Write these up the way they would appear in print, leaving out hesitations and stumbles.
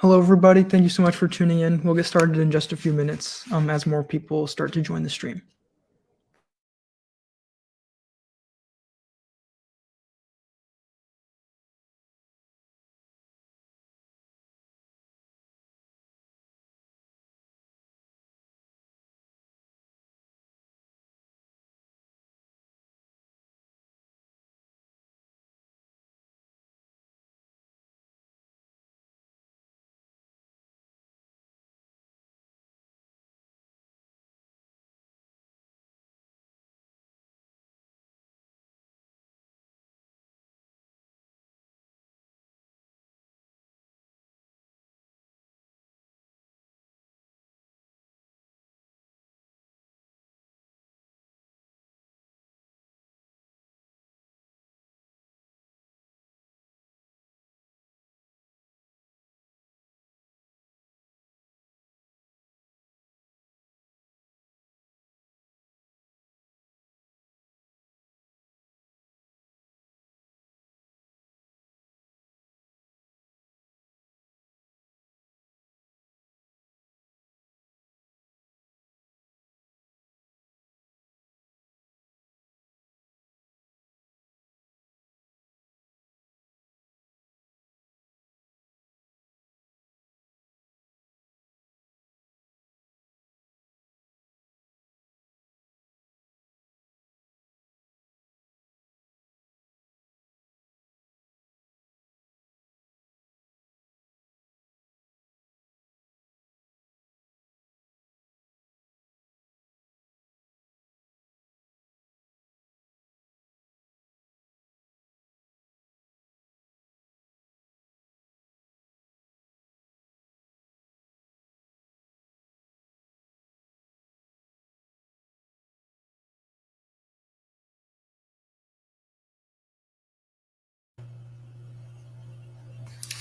Hello, everybody. Thank you so much for tuning in. We'll get started in just a few minutes as more people start to join the stream.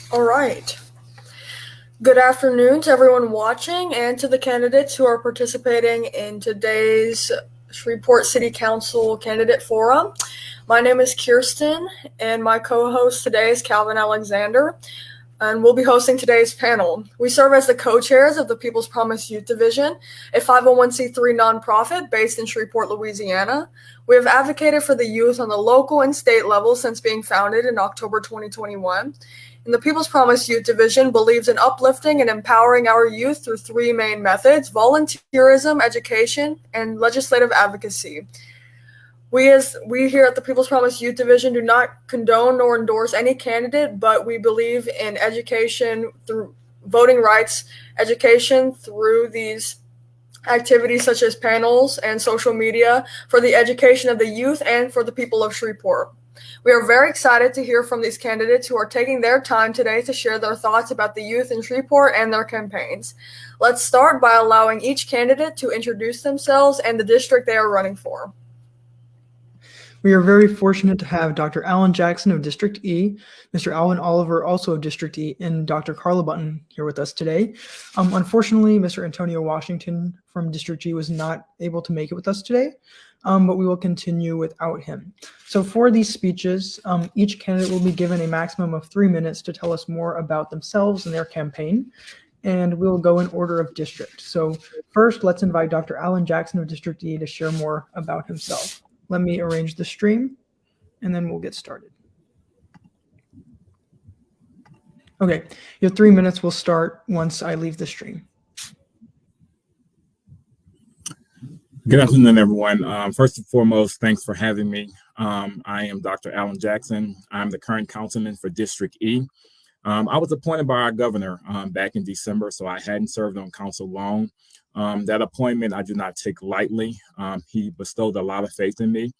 All right. Good afternoon to everyone watching and to the candidates who are participating in today's Shreveport City Council Candidate Forum. My name is Kyrsten, and my co-host today is Calvin Alexander, and we'll be hosting today's panel. We serve as the co-chairs of the People's Promise Youth Division, a 501c3 nonprofit based in Shreveport, Louisiana. We have advocated for the youth on the local and state level since being founded in October 2021. And the People's Promise Youth Division believes in uplifting and empowering our youth through three main methods: volunteerism, education, and legislative advocacy. We here at the People's Promise Youth Division do not condone nor endorse any candidate, but we believe in education through voting rights, education through these activities such as panels and social media for the education of the youth and for the people of Shreveport. We are very excited to hear from these candidates who are taking their time today to share their thoughts about the youth in Shreveport and their campaigns. Let's start by allowing each candidate to introduce themselves and the district they are running for. We are very fortunate to have Dr. Alan Jackson of District E, Mr. Alvin Oliver, also of District E, and Dr. Carla Buntyn here with us today. Unfortunately, Mr. Antonio Washington from District G was not able to make it with us today, but we will continue without him. So for these speeches, each candidate will be given a maximum of 3 minutes to tell us more about themselves and their campaign, and we'll go in order of district. So first, let's invite Dr. Alan Jackson of District E to share more about himself. Let me arrange the stream, and then we'll get started. Okay, your 3 minutes will start once I leave the stream. Good afternoon, everyone. First and foremost, thanks for having me. I am Dr. Alan Jackson. I'm the current councilman for District E. I was appointed by our governor back in December, so I hadn't served on council long. That appointment I do not take lightly. He bestowed a lot of faith in me.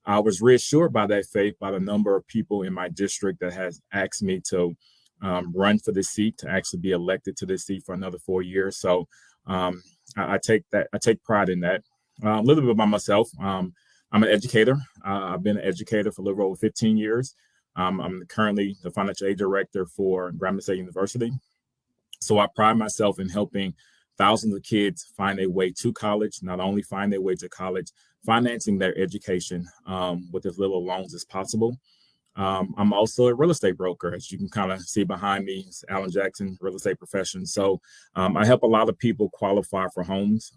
I was reassured by that faith by the number of people in my district that has asked me to run for the seat, to actually be elected to this seat for another 4 years. So I take pride in that. A little bit about myself. I'm an educator. I've been an educator for a little over 15 years. I'm currently the financial aid director for Grambling State University. So I pride myself in helping thousands of kids find their way to college, not only find their way to college, financing their education with as little loans as possible. I'm also a real estate broker, as you can kind of see behind me. It's Alan Jackson, real estate profession. So I help a lot of people qualify for homes.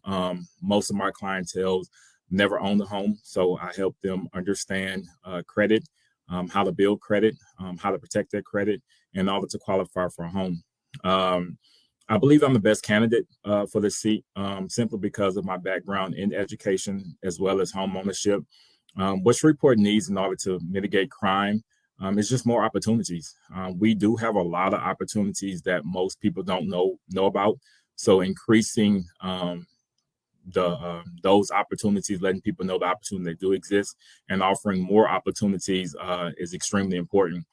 Most of my clientele never owned a home, so I help them understand credit, how to build credit, how to protect their credit in order to qualify for a home. I believe I'm the best candidate for this seat simply because of my background in education as well as home ownership. What Shreveport needs in order to mitigate crime is just more opportunities. We do have a lot of opportunities that most people don't know about. So increasing those opportunities, letting people know the opportunity do exist, and offering more opportunities is extremely important.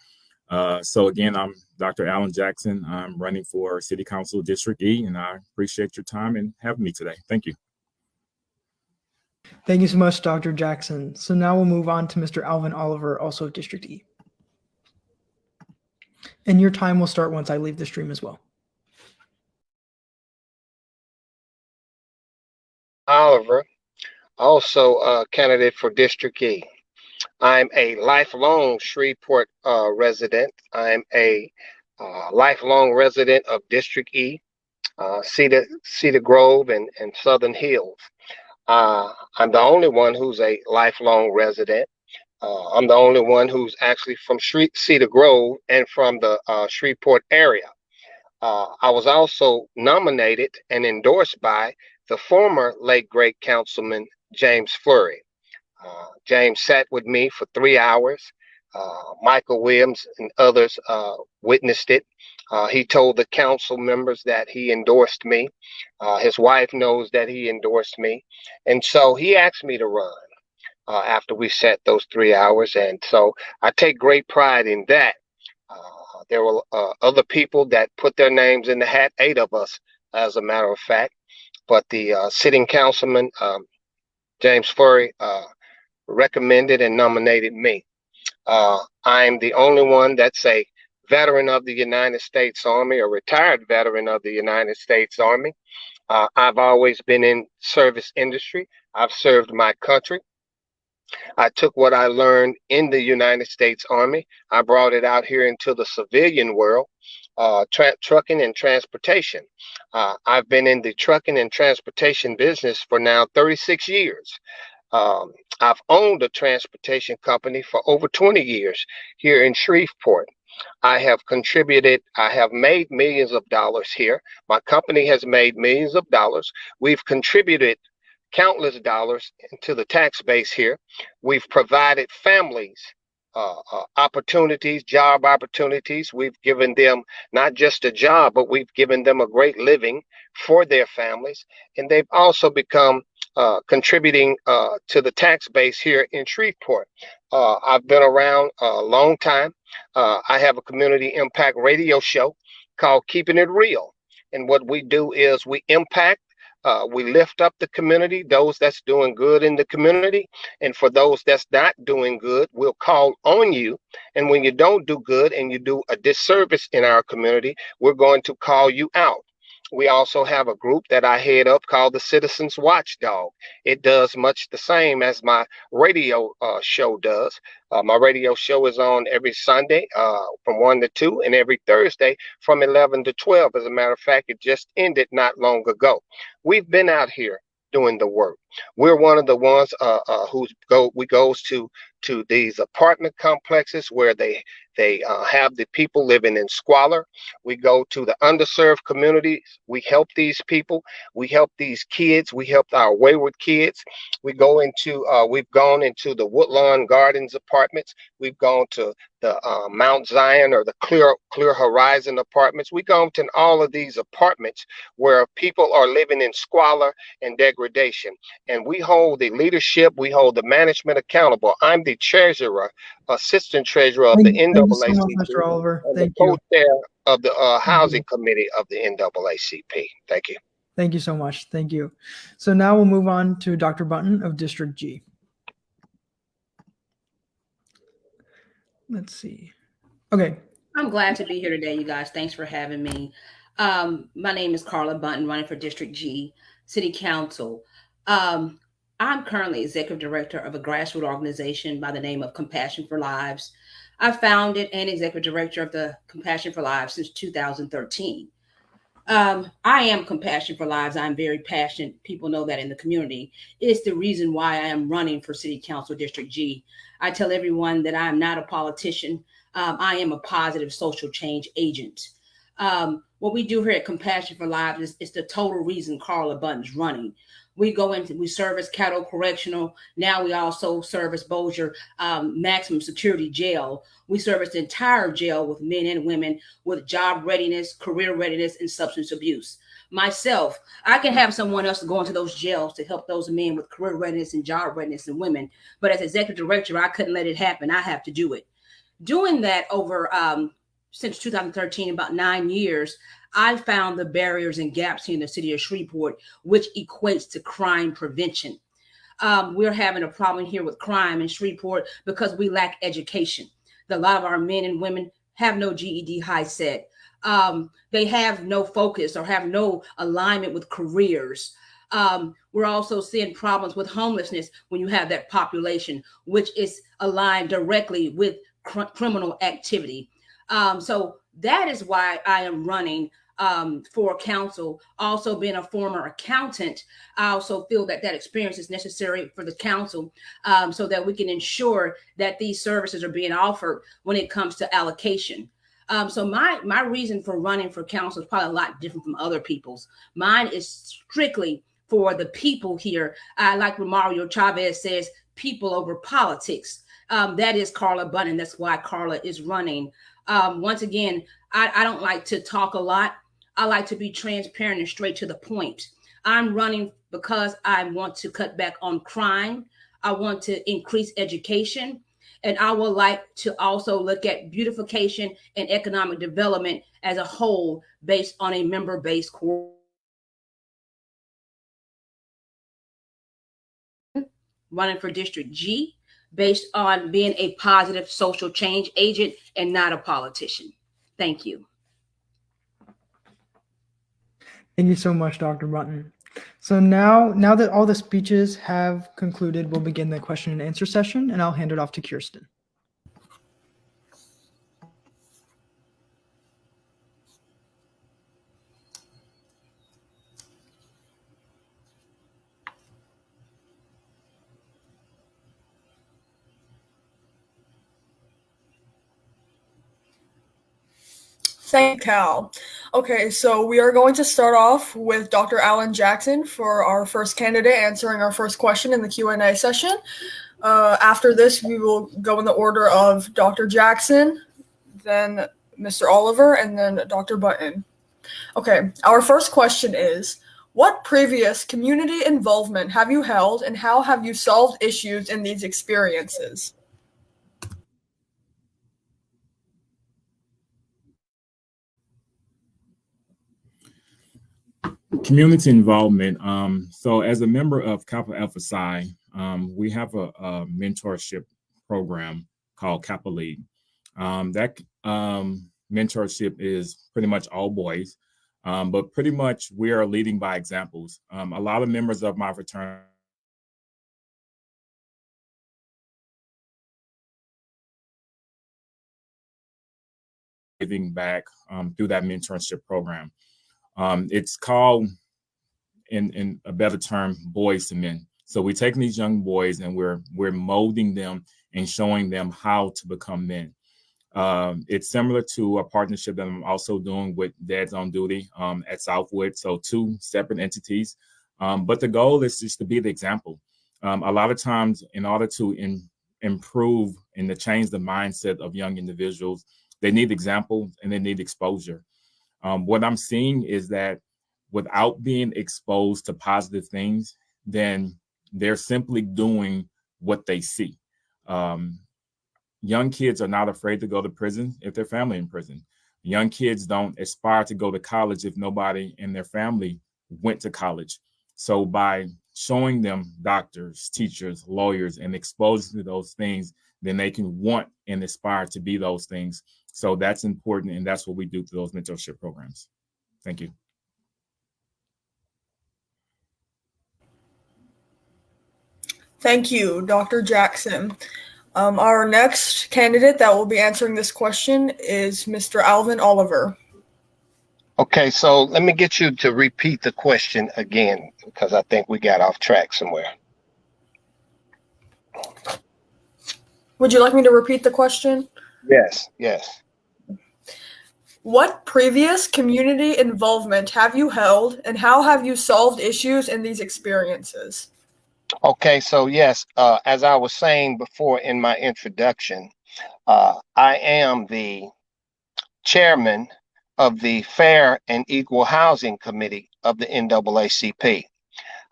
So again, I'm Dr. Alan Jackson. I'm running for City Council District E, and I appreciate your time and having me today. Thank you. Thank you so much, Dr. Jackson. So now we'll move on to Mr. Alvin Oliver, also of District E. And your time will start once I leave the stream as well. Oliver, also a candidate for District E. I'm a lifelong Shreveport resident. I'm a lifelong resident of District E, Cedar Grove, and Southern Hills. I'm the only one who's a lifelong resident. I'm the only one who's actually from Cedar Grove and from the Shreveport area. I was also nominated and endorsed by the former late great councilman James Fleury. James sat with me for 3 hours. Michael Williams and others witnessed it. He told the council members that he endorsed me. His wife knows that he endorsed me. And so he asked me to run after we sat those 3 hours. And so I take great pride in that. There were other people that put their names in the hat, 8 of us, as a matter of fact. But the sitting councilman, James Fleury, recommended and nominated me. I'm the only one that's a veteran of the United States Army, a retired veteran of the United States Army. I've always been in service industry. I've served my country. I took what I learned in the United States Army. I brought it out here into the civilian world, trucking and transportation. I've been in the trucking and transportation business for now 36 years. I've owned a transportation company for over 20 years here in Shreveport. I have contributed, I have made millions of dollars here. My company has made millions of dollars. We've contributed countless dollars into the tax base here. We've provided families opportunities, job opportunities. We've given them not just a job, but we've given them a great living for their families. And they've also become contributing to the tax base here in Shreveport. I've been around a long time. I have a community impact radio show called Keeping It Real. And what we do is we impact, we lift up the community, those that's doing good in the community. And for those that's not doing good, we'll call on you. And when you don't do good and you do a disservice in our community, we're going to call you out. We also have a group that I head up called the Citizens Watchdog. It does much the same as my radio show does. My radio show is on every Sunday from 1 to 2 and every Thursday from 11 to 12. As a matter of fact, it just ended not long ago. We've been out here doing the work. We're one of the ones we goes to these apartment complexes where they have the people living in squalor. We go to the underserved communities. We help these people. We help these kids. We help our wayward kids. We've gone into the Woodlawn Gardens apartments. We've gone to the Mount Zion or the Clear Horizon apartments. We've gone to all of these apartments where people are living in squalor and degradation. And we hold the leadership, we hold the management accountable. I'm the treasurer, assistant treasurer of the NAACP, Thank you so much, Mr. Oliver. and Thank the you. co-chair of the housing committee of the NAACP. Thank you. Thank you so much. Thank you. So now we'll move on to Dr. Buntyn of District G. Let's see. Okay. I'm glad to be here today, you guys. Thanks for having me. My name is Carla Buntyn, running for District G City Council. I'm currently executive director of a grassroots organization by the name of Compassion for Lives. I founded and executive director of the Compassion for Lives since 2013. I am Compassion for Lives. I'm very passionate. People know that in the community. It's the reason why I am running for City Council District G. I tell everyone that I am not a politician. I am a positive social change agent. What we do here at Compassion for Lives is the total reason Carla Buntyn's running. We service Caddo Correctional. Now we also service Bossier Maximum Security Jail. We service the entire jail with men and women with job readiness, career readiness, and substance abuse. Myself, I can have someone else go into those jails to help those men with career readiness and job readiness and women. But as executive director, I couldn't let it happen. I have to do it. Doing that over since 2013, about 9 years, I found the barriers and gaps here in the city of Shreveport, which equates to crime prevention. We're having a problem here with crime in Shreveport because we lack education. A lot of our men and women have no GED high set. They have no focus or have no alignment with careers. We're also seeing problems with homelessness when you have that population, which is aligned directly with criminal activity. So that is why I am running for council. Also being a former accountant, I also feel that that experience is necessary for the council so that we can ensure that these services are being offered when it comes to allocation. So my reason for running for council is probably a lot different from other people's. Mine is strictly for the people here. Like Romario Chavez says, people over politics. That is Carla Buntyn. That's why Carla is running. Once again, I don't like to talk a lot. I like to be transparent and straight to the point. I'm running because I want to cut back on crime. I want to increase education. And I would like to also look at beautification and economic development as a whole based on a member-based core. Running for District G based on being a positive social change agent and not a politician. Thank you. Thank you so much, Dr. Buntyn. So now that all the speeches have concluded, we'll begin the question and answer session, and I'll hand it off to Kyrsten. Thank you, Cal. Okay, so we are going to start off with Dr. Allen Jackson for our first candidate answering our first question in the Q&A session. After this, we will go in the order of Dr. Jackson, then Mr. Oliver, and then Dr. Buntyn. Okay, our first question is, what previous community involvement have you held and how have you solved issues in these experiences? Community involvement. So as a member of Kappa Alpha Psi, we have a mentorship program called Kappa League. That mentorship is pretty much all boys, but pretty much we are leading by examples. A lot of members of my fraternity giving back through that mentorship program. It's called, in a better term, boys to men. So we're taking these young boys and we're molding them and showing them how to become men. It's similar to a partnership that I'm also doing with Dads on Duty at Southwood. So two separate entities. But the goal is just to be the example. A lot of times in order to improve and to change the mindset of young individuals, they need examples and they need exposure. What I'm seeing is that without being exposed to positive things, then they're simply doing what they see. Young kids are not afraid to go to prison if their family in prison. Young kids don't aspire to go to college if nobody in their family went to college. So by showing them doctors, teachers, lawyers, and exposing to those things, then they can want and aspire to be those things. So that's important, and that's what we do through those mentorship programs. Thank you. Thank you, Dr. Jackson. Our next candidate that will be answering this question is Mr. Alvin Oliver. Okay, so let me get you to repeat the question again because I think we got off track somewhere. Would you like me to repeat the question? Yes. What previous community involvement have you held, and how have you solved issues in these experiences? Okay, so yes, as I was saying before in my introduction, I am the chairman of the Fair and Equal Housing Committee of the NAACP.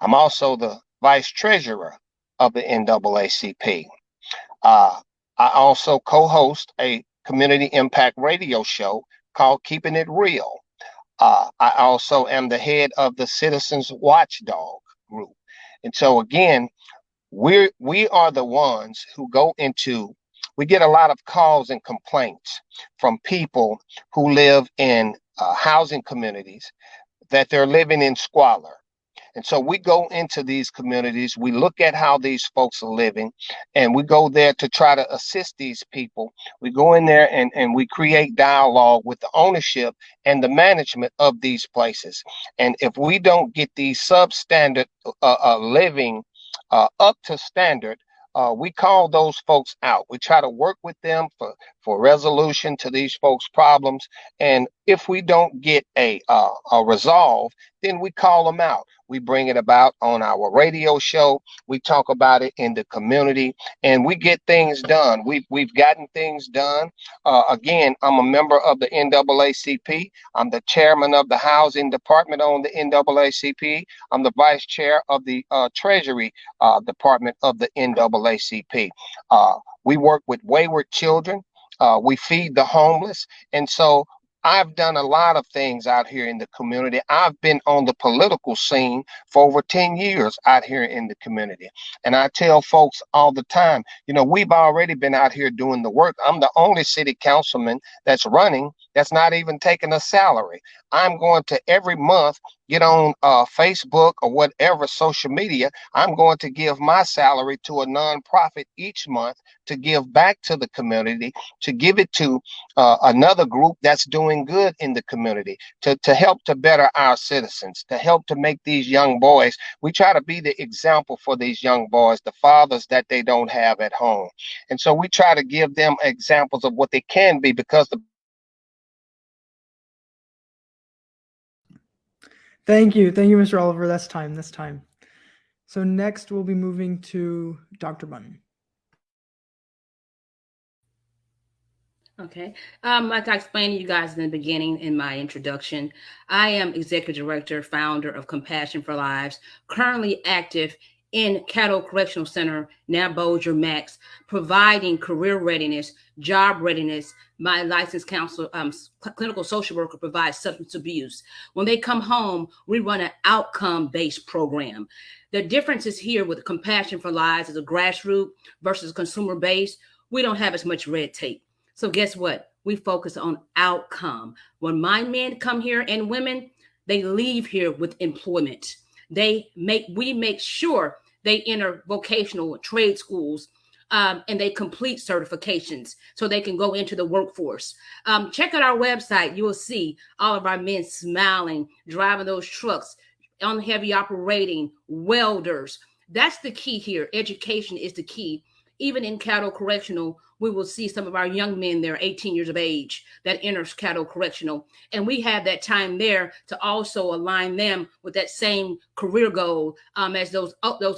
I'm also the vice treasurer of the NAACP. I also co-host a community impact radio show called Keeping It Real. I also am the head of the Citizens Watchdog group. And so again, we are the ones who we get a lot of calls and complaints from people who live in housing communities that they're living in squalor. And so we go into these communities, we look at how these folks are living, and we go there to try to assist these people. We go in there and we create dialogue with the ownership and the management of these places. And if we don't get these substandard living up to standard, we call those folks out. We try to work with them for resolution to these folks' problems. And if we don't get a resolve, then we call them out. We bring it about on our radio show. We talk about it in the community, and we get things done. We've gotten things done. Again, I'm a member of the NAACP. I'm the chairman of the housing department on the NAACP. I'm the vice chair of the Treasury department of the NAACP. We work with wayward children. We feed the homeless, and so I've done a lot of things out here in the community. I've been on the political scene for over 10 years out here in the community. And I tell folks all the time, we've already been out here doing the work. I'm the only city councilman that's running that's not even taking a salary. I'm going to every month get on Facebook or whatever social media. I'm going to give my salary to a nonprofit each month to give back to the community, to give it to another group that's doing good in the community, to help to better our citizens, to help to make these young boys. We try to be the example for these young boys, the fathers that they don't have at home. And so we try to give them examples of what they can be, because Thank you, Mr. Oliver. That's time. So next we'll be moving to Dr. Buntyn. Okay. Like I explained to you guys in the beginning in my introduction, I am executive director, founder of Compassion for Lives, currently active in Caddo Correctional Center, now Bossier Max, providing career readiness, job readiness. My licensed counselor, clinical social worker, provides substance abuse. When they come home, we run an outcome-based program. The difference is here with Compassion for Lives as a grassroots versus consumer-based. We don't have as much red tape. So guess what? We focus on outcome. When my men come here and women, they leave here with employment. We make sure they enter vocational trade schools and they complete certifications so they can go into the workforce. Check out our website. You will see all of our men smiling, driving those trucks, on heavy operating, welders. That's the key here. Education is the key. Even in Caddo Correctional, we will see some of our young men there, 18 years of age, that enters Caddo Correctional. And we have that time there to also align them with that same career goal as those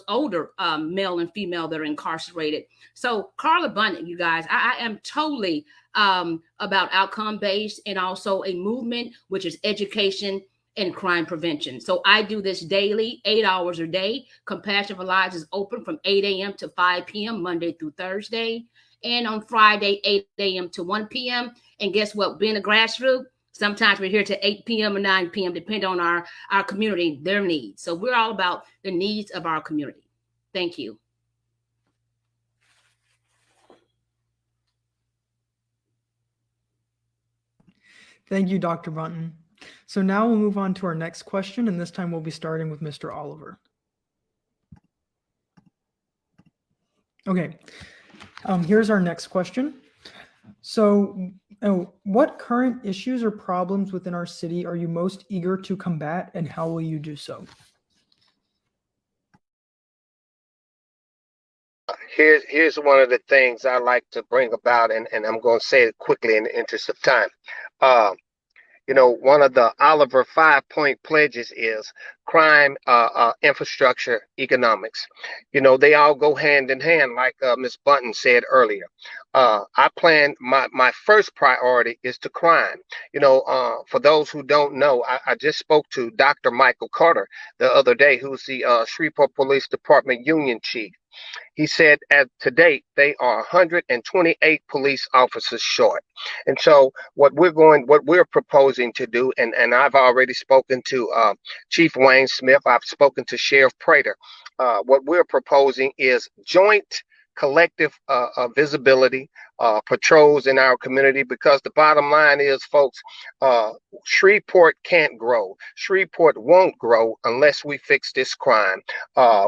older male and female that are incarcerated. So Carla Buntyn, you guys, I am totally about outcome-based, and also a movement, which is education and crime prevention. So I do this daily, 8 hours a day. Compassion for Lives is open from 8 a.m. to 5 p.m. Monday through Thursday. And on Friday, 8 a.m. to 1 p.m. And guess what? Being a grassroots, sometimes we're here to 8 p.m. or 9 p.m., depending on our community, their needs. So we're all about the needs of our community. Thank you. Thank you, Dr. Buntyn. So now we'll move on to our next question, and this time we'll be starting with Mr. Oliver. Okay. Here's our next question. So, what current issues or problems within our city are you most eager to combat, and how will you do so? Here's one of the things I like to bring about, and I'm going to say it quickly in the interest of time. One of the Oliver 5-point pledges is crime, infrastructure, economics. They all go hand in hand, like Ms. Buntyn said earlier. I plan my first priority is to crime. For those who don't know, I just spoke to Dr. Michael Carter the other day, who's the Shreveport Police Department Union Chief. He said to date, they are 128 police officers short. And so what we're proposing to do, and I've already spoken to Chief Wayne Smith, I've spoken to Sheriff Prater. What we're proposing is joint collective visibility, patrols in our community, because the bottom line is, folks, Shreveport can't grow. Shreveport won't grow unless we fix this crime.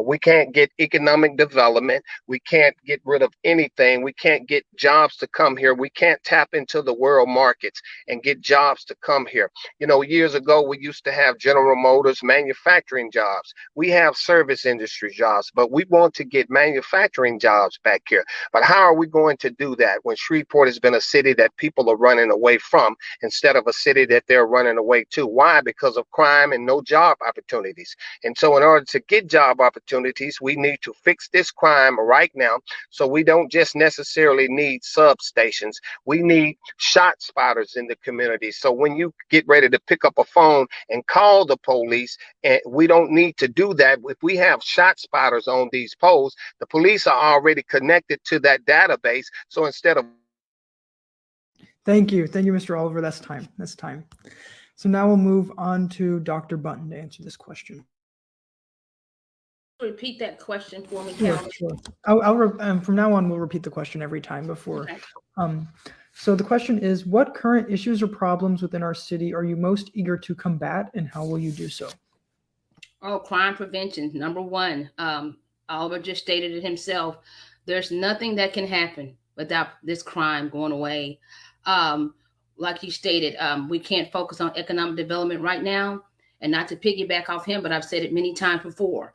We can't get economic development. We can't get rid of anything. We can't get jobs to come here. We can't tap into the world markets and get jobs to come here. Years ago, we used to have General Motors manufacturing jobs. We have service industry jobs, but we want to get manufacturing jobs back here. But how are we going to do that when Shreveport has been a city that people are running away from instead of a city that they're running away to? Why? Because of crime and no job opportunities. And so in order to get job opportunities, we need to fix this crime right now. So we don't just necessarily need substations. We need shot spotters in the community. So when you get ready to pick up a phone and call the police, and we don't need to do that. If we have shot spotters on these poles, the police are already connected to that database. So instead of Thank you, Mr. Oliver. That's time. So now we'll move on to Dr. Buntyn to answer this question. Repeat that question for me, Sure, Carla. from now on, we'll repeat the question every time before. Okay. So the question is, what current issues or problems within our city are you most eager to combat, and how will you do so? Oh, crime prevention, number one. Oliver just stated it himself. There's nothing that can happen without this crime going away. Like he stated, we can't focus on economic development right now. And not to piggyback off him, but I've said it many times before.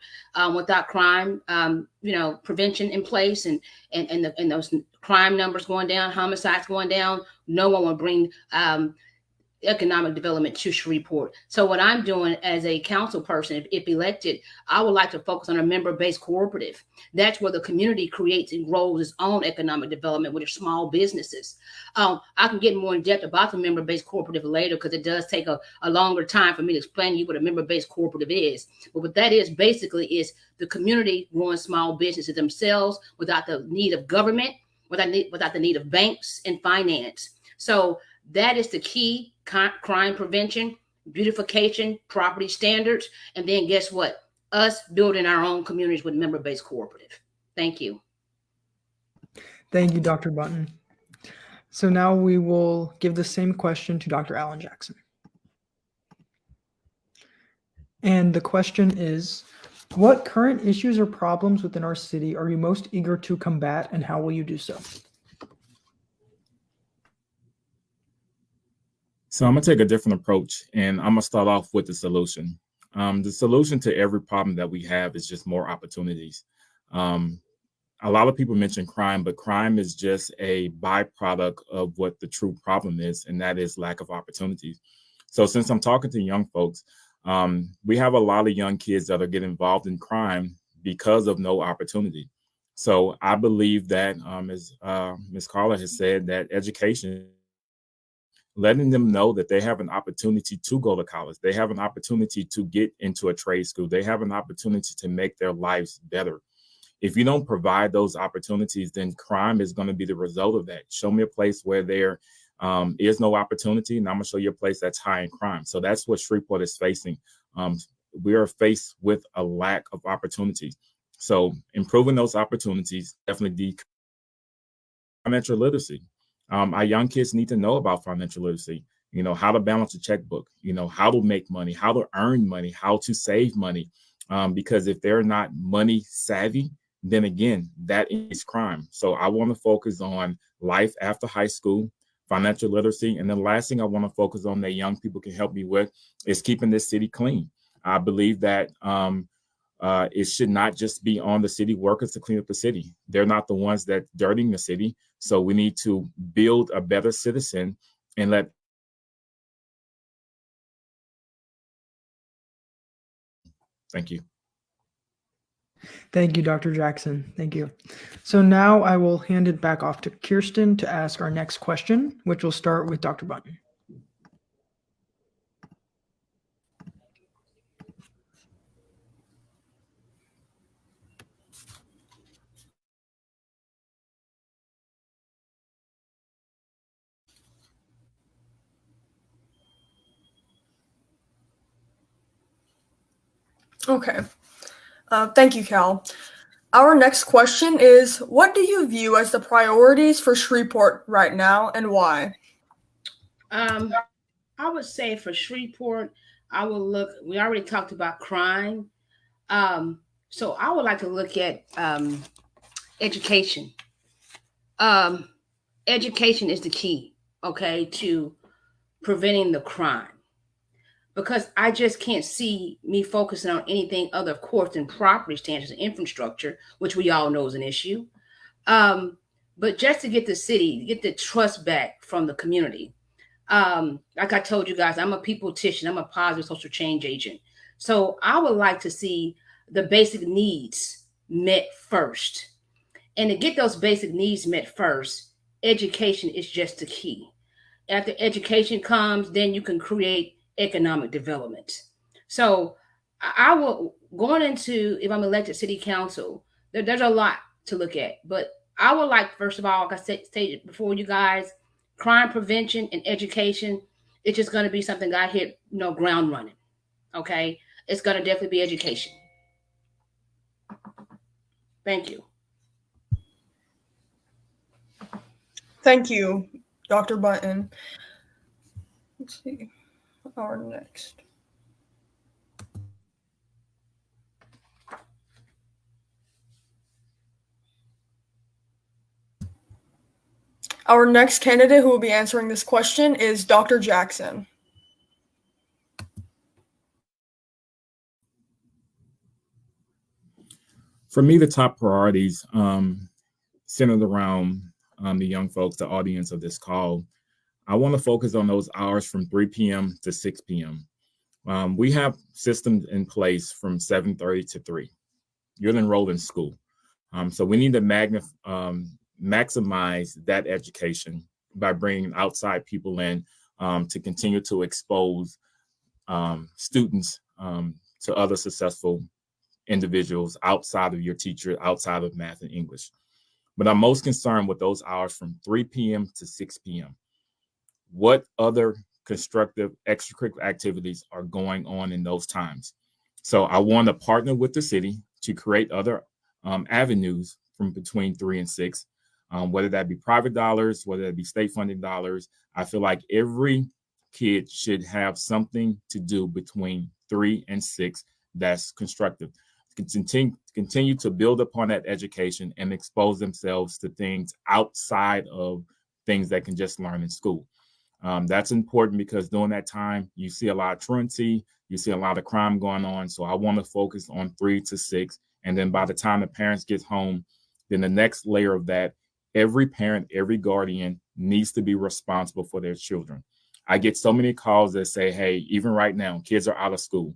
Without crime, prevention in place, and those crime numbers going down, homicides going down, no one will bring economic development to Shreveport. So what I'm doing as a council person, if elected, I would like to focus on a member-based cooperative. That's where the community creates and grows its own economic development with its small businesses. I can get more in depth about the member-based cooperative later, because it does take a longer time for me to explain to you what a member-based cooperative is. But what that is basically is the community growing small businesses themselves without the need of government, without the need of banks and finance. So that is the key: crime prevention, beautification, property standards, and then guess what? Us building our own communities with member-based cooperative. Thank you. Thank you, Dr. Buntyn. So now we will give the same question to Dr. Allen Jackson. And the question is, what current issues or problems within our city are you most eager to combat, and how will you do so? So I'm gonna take a different approach, and I'm gonna start off with the solution. The solution to every problem that we have is just more opportunities. A lot of people mention crime, but crime is just a byproduct of what the true problem is, and that is lack of opportunities. So since I'm talking to young folks, we have a lot of young kids that are getting involved in crime because of no opportunity. So I believe that, as Ms. Carla has said, that education, letting them know that they have an opportunity to go to college, they have an opportunity to get into a trade school, they have an opportunity to make their lives better. If you don't provide those opportunities, then crime is going to be the result of that. Show me a place where there is no opportunity, and I'm going to show you a place that's high in crime. So that's what Shreveport is facing. We are faced with a lack of opportunities. So improving those opportunities definitely financial literacy. Our young kids need to know about financial literacy, how to balance a checkbook, how to make money, how to earn money, how to save money. Because if they're not money savvy, then again, that is crime. So I want to focus on life after high school, financial literacy. And then the last thing I want to focus on that young people can help me with is keeping this city clean. I believe that it should not just be on the city workers to clean up the city. They're not the ones that dirtying the city. So we need to build a better citizen and let. Thank you. Thank you, Dr. Jackson. Thank you. So now I will hand it back off to Kyrsten to ask our next question, which will start with Dr. Buntyn. Okay. Thank you, Cal. Our next question is, what do you view as the priorities for Shreveport right now and why? I would say for Shreveport, we already talked about crime. So I would like to look at education. Education is the key, okay, to preventing the crime. Because I just can't see me focusing on anything other, of course, than property standards and infrastructure, which we all know is an issue. But just to get the city, get the trust back from the community. Like I told you guys, I'm a peopletician. I'm a positive social change agent. So I would like to see the basic needs met first. And to get those basic needs met first, education is just the key. After education comes, then you can create economic development. So I will, going into, if I'm elected city council, there's a lot to look at. But I would like, first of all, like I stated before you guys, crime prevention and education, it's just going to be something I hit, ground running. Okay. It's going to definitely be education. Thank you. Thank you, Dr. Buntyn. Let's see. Our next. Our next candidate who will be answering this question is Dr. Jackson. For me, the top priorities centered around the young folks, the audience of this call. I want to focus on those hours from 3 p.m. to 6 p.m. We have systems in place from 7:30 to 3. You're enrolled in school. So we need to maximize that education by bringing outside people in to continue to expose students to other successful individuals outside of your teacher, outside of math and English. But I'm most concerned with those hours from 3 p.m. to 6 p.m. What other constructive extracurricular activities are going on in those times? So I want to partner with the city to create other avenues from between 3 and 6, whether that be private dollars, whether that be state funding dollars. I feel like every kid should have something to do between 3 and 6 that's constructive. Continue to build upon that education and expose themselves to things outside of things that can just learn in school. That's important because during that time, you see a lot of truancy, you see a lot of crime going on. So I want to focus on 3 to 6. And then by the time the parents get home, then the next layer of that, every parent, every guardian needs to be responsible for their children. I get so many calls that say, hey, even right now, kids are out of school.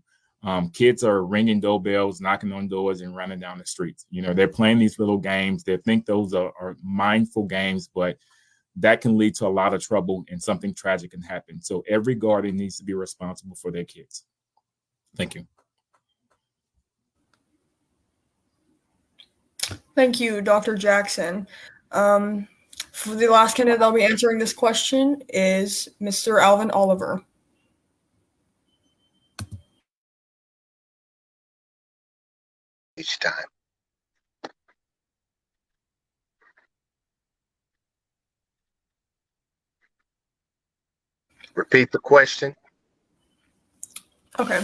Kids are ringing doorbells, knocking on doors and running down the streets. They're playing these little games. They think those are mindful games, but that can lead to a lot of trouble and something tragic can happen. So every guardian needs to be responsible for their kids. Thank you. Thank you, Dr. Jackson. For the last candidate that'll be answering this question is Mr. Alvin Oliver. Each time. Repeat the question. Okay.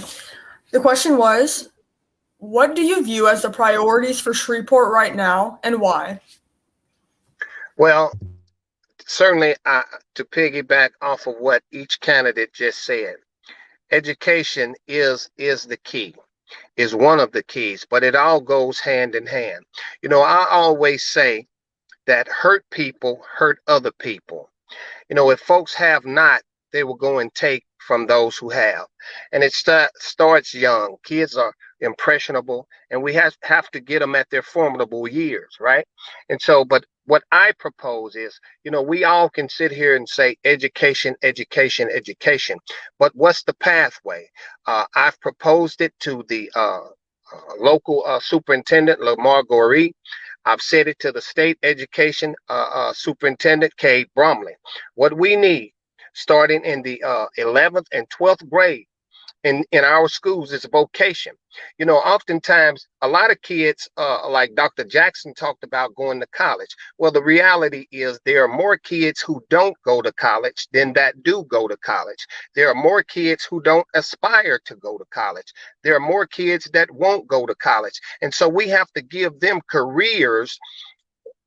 The question was, What do you view as the priorities for Shreveport right now, and why? Well, certainly, to piggyback off of what each candidate just said, education is the key, is one of the keys, but it all goes hand in hand. I always say that hurt people hurt other people. If folks have not, they will go and take from those who have. And it starts young. Kids are impressionable, and we have to get them at their formidable years, right? And so, but what I propose is, we all can sit here and say education, education, education, but what's the pathway? I've proposed it to the local superintendent, Lamar Goree. I've said it to the state education superintendent, Kay Bromley. What we need, starting in the 11th and 12th grade in our schools, is vocation. Oftentimes, a lot of kids, like Dr. Jackson talked about going to college. Well, the reality is there are more kids who don't go to college than that do go to college. There are more kids who don't aspire to go to college. There are more kids that won't go to college. And so we have to give them careers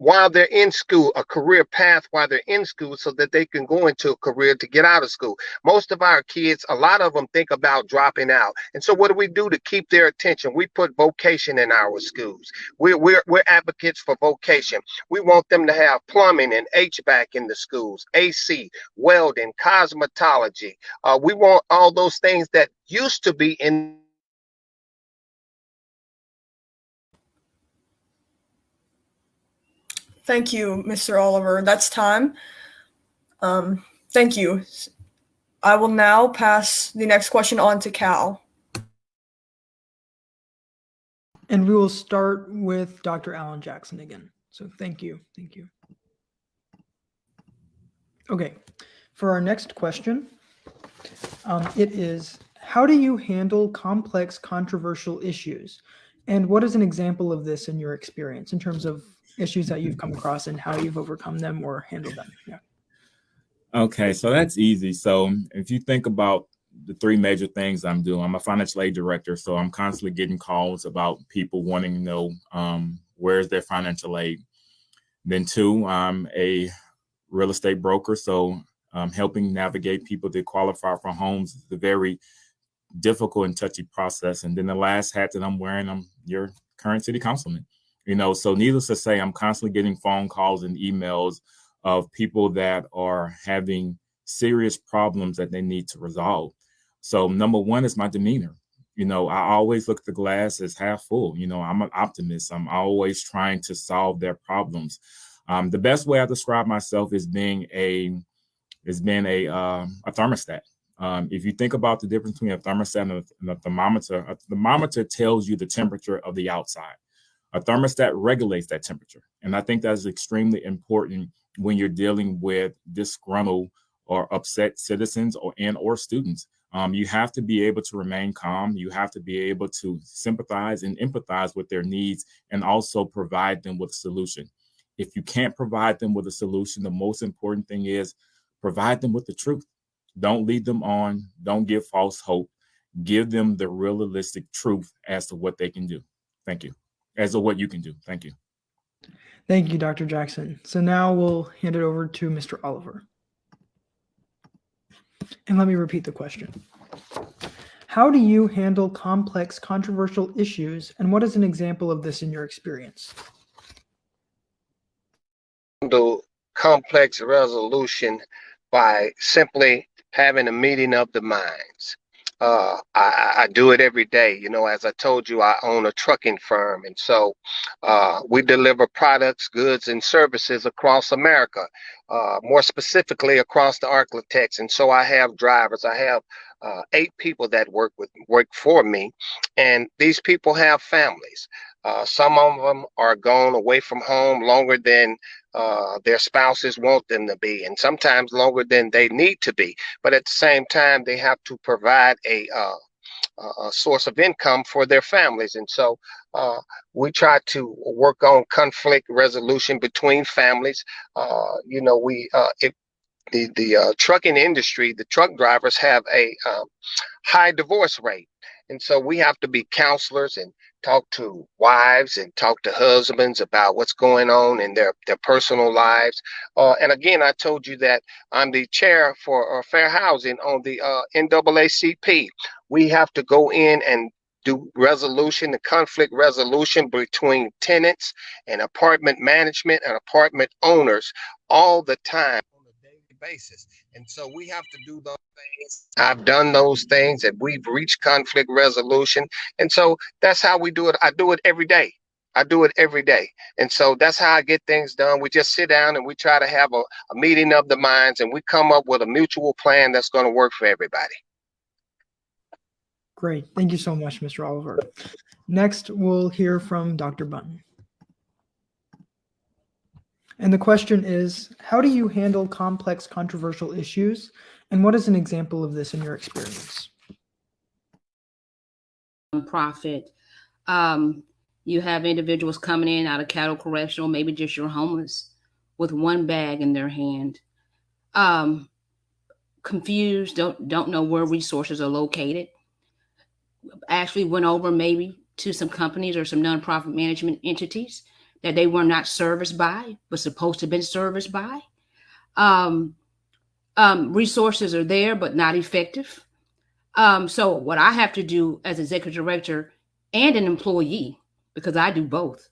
while they're in school, a career path while they're in school, so that they can go into a career to get out of school. Most of our kids, a lot of them think about dropping out. And so what do we do to keep their attention? We put vocation in our schools. We're advocates for vocation. We want them to have plumbing and HVAC in the schools, AC, welding, cosmetology. We want all those things that used to be in. Thank you, Mr. Oliver. That's time. Thank you. I will now pass the next question on to Cal. And we will start with Dr. Alan Jackson again. So thank you. Thank you. Okay, for our next question, it is, how do you handle complex, controversial issues? And what is an example of this in your experience in terms of issues that you've come across and how you've overcome them or handled them? Yeah. Okay, so that's easy. So if you think about the three major things I'm doing, I'm a financial aid director, so I'm constantly getting calls about people wanting to know where's their financial aid. Then two, I'm a real estate broker, so helping navigate people to qualify for homes is a very difficult and touchy process. And then the last hat that I'm wearing, I'm your current city councilman. So needless to say, I'm constantly getting phone calls and emails of people that are having serious problems that they need to resolve. So number one is my demeanor. I always look at the glass as half full. I'm an optimist. I'm always trying to solve their problems. The best way I describe myself is being a thermostat. If you think about the difference between a thermostat and a thermometer tells you the temperature of the outside. A thermostat regulates that temperature. And I think that's extremely important when you're dealing with disgruntled or upset citizens or students. You have to be able to remain calm. You have to be able to sympathize and empathize with their needs and also provide them with a solution. If you can't provide them with a solution, the most important thing is provide them with the truth. Don't lead them on. Don't give false hope. Give them the realistic truth as to what they can do. Thank you. As to what you can do. Thank you. Thank you, Dr. Jackson. So now we'll hand it over to Mr. Oliver. And let me repeat the question. How do you handle complex, controversial issues, and what is an example of this in your experience? Handle complex resolution by simply having a meeting of the minds. I do it every day. As I told you, I own a trucking firm. And so we deliver products, goods, and services across America, more specifically across the Arklatex. And so I have drivers. I have 8 people that work for me. And these people have families. Some of them are gone away from home longer than their spouses want them to be, and sometimes longer than they need to be. But at the same time, they have to provide a source of income for their families. And so we try to work on conflict resolution between families. The trucking industry, the truck drivers have a high divorce rate. And so we have to be counselors and talk to wives and talk to husbands about what's going on in their personal lives. And again, I told you that I'm the chair for fair housing on the NAACP. We have to go in and do resolution, the conflict resolution between tenants and apartment management and apartment owners all the time on a daily basis. And so we have to do those things. I've done those things and we've reached conflict resolution. And so that's how we do it. I do it every day. I do it every day. And so that's how I get things done. We just sit down and we try to have a meeting of the minds, and we come up with a mutual plan that's going to work for everybody. Great. Thank you so much, Mr. Oliver. Next, we'll hear from Dr. Buntyn. And the question is, how do you handle complex, controversial issues? And what is an example of this in your experience? Profit. You have individuals coming in out of cattle correctional, maybe just you're homeless with one bag in their hand. Confused, don't know where resources are located. Actually went over maybe to some companies or some nonprofit management entities that they were not serviced by, but supposed to have been serviced by. Resources are there, but not effective. So what I have to do as executive director and an employee, because I do both,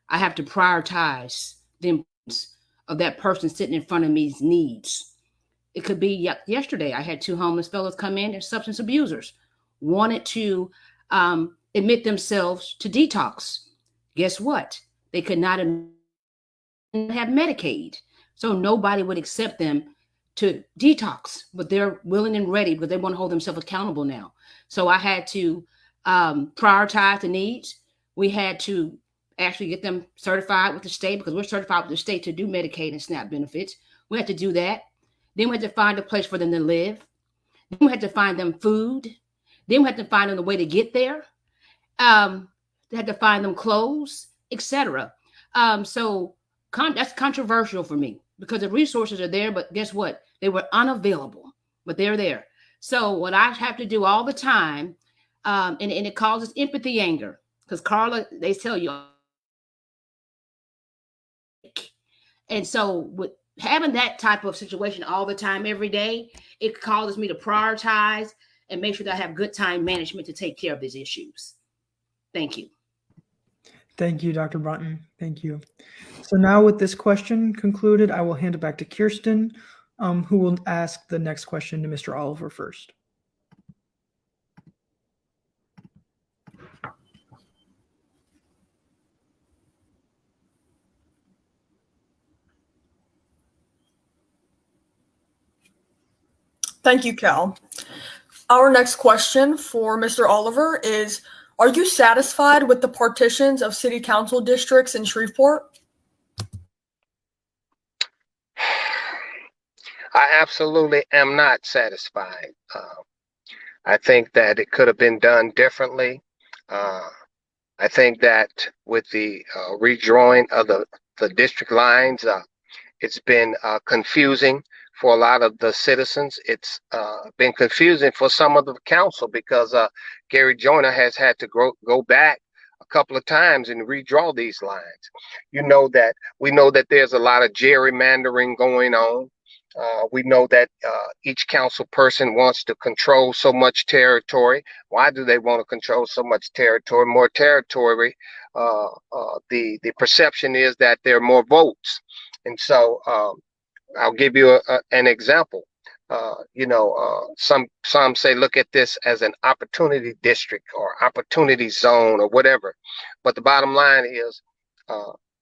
I have to prioritize the importance of that person sitting in front of me's needs. It could be yesterday, I had 2 homeless fellows come in, they're substance abusers, wanted to admit themselves to detox. Guess what? They could not have Medicaid. So nobody would accept them to detox, but they're willing and ready because they want to hold themselves accountable now. So I had to prioritize the needs. We had to actually get them certified with the state, because we're certified with the state to do Medicaid and SNAP benefits. We had to do that. Then we had to find a place for them to live. Then we had to find them food. Then we had to find them the way to get there. They had to find them clothes, etc. So that's controversial for me, because the resources are there, but guess what? They were unavailable, but they're there. So what I have to do all the time, and it causes empathy anger, because Carla, they tell you. And so with having that type of situation all the time, every day, it causes me to prioritize and make sure that I have good time management to take care of these issues. Thank you. Thank you, Dr. Buntyn. Thank you. So now with this question concluded, I will hand it back to Kyrsten, who will ask the next question to Mr. Oliver first. Thank you, Cal. Our next question for Mr. Oliver is, are you satisfied with the partitions of city council districts in Shreveport? I absolutely am not satisfied. I think that it could have been done differently. I think that with the redrawing of the district lines, it's been confusing for a lot of the citizens. It's been confusing for some of the council, because Gary Joyner has had to go back a couple of times and redraw these lines. We know that there's a lot of gerrymandering going on. We know that each council person wants to control so much territory. Why do they want to control so much territory? More territory. The perception is that there are more votes. And so I'll give you an example. Some say look at this as an opportunity district or opportunity zone or whatever. But the bottom line is,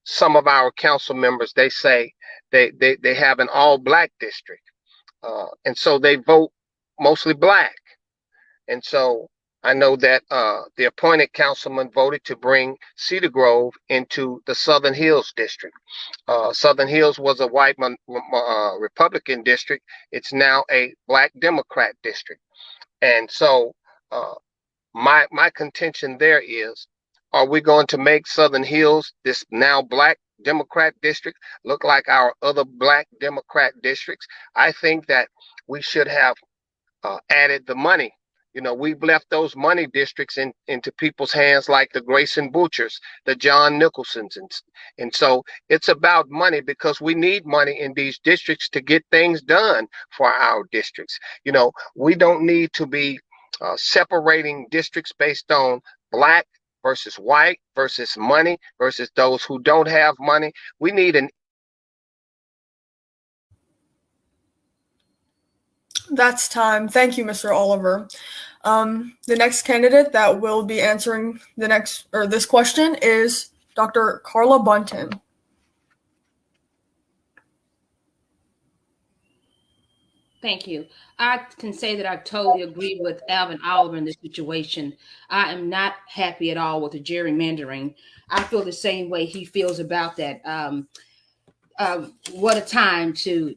some of our council members, they say they have an all black district. And so they vote mostly black. And so I know that the appointed councilman voted to bring Cedar Grove into the Southern Hills district. Southern Hills was a white Republican district. It's now a black Democrat district. And so my contention there is, are we going to make Southern Hills, this now black Democrat district, look like our other black Democrat districts? I think that we should have added the money We've left those money districts into people's hands, like the Grayson Butchers, the John Nicholsons. And so it's about money, because we need money in these districts to get things done for our districts. We don't need to be separating districts based on black versus white versus money versus those who don't have money. We need an That's time. Thank you, Mr. Oliver. The next candidate that will be answering this question is Dr. Carla Buntyn. Thank you. I can say that I totally agree with Alvin Oliver in this situation. I am not happy at all with the gerrymandering. I feel the same way he feels about that. What a time to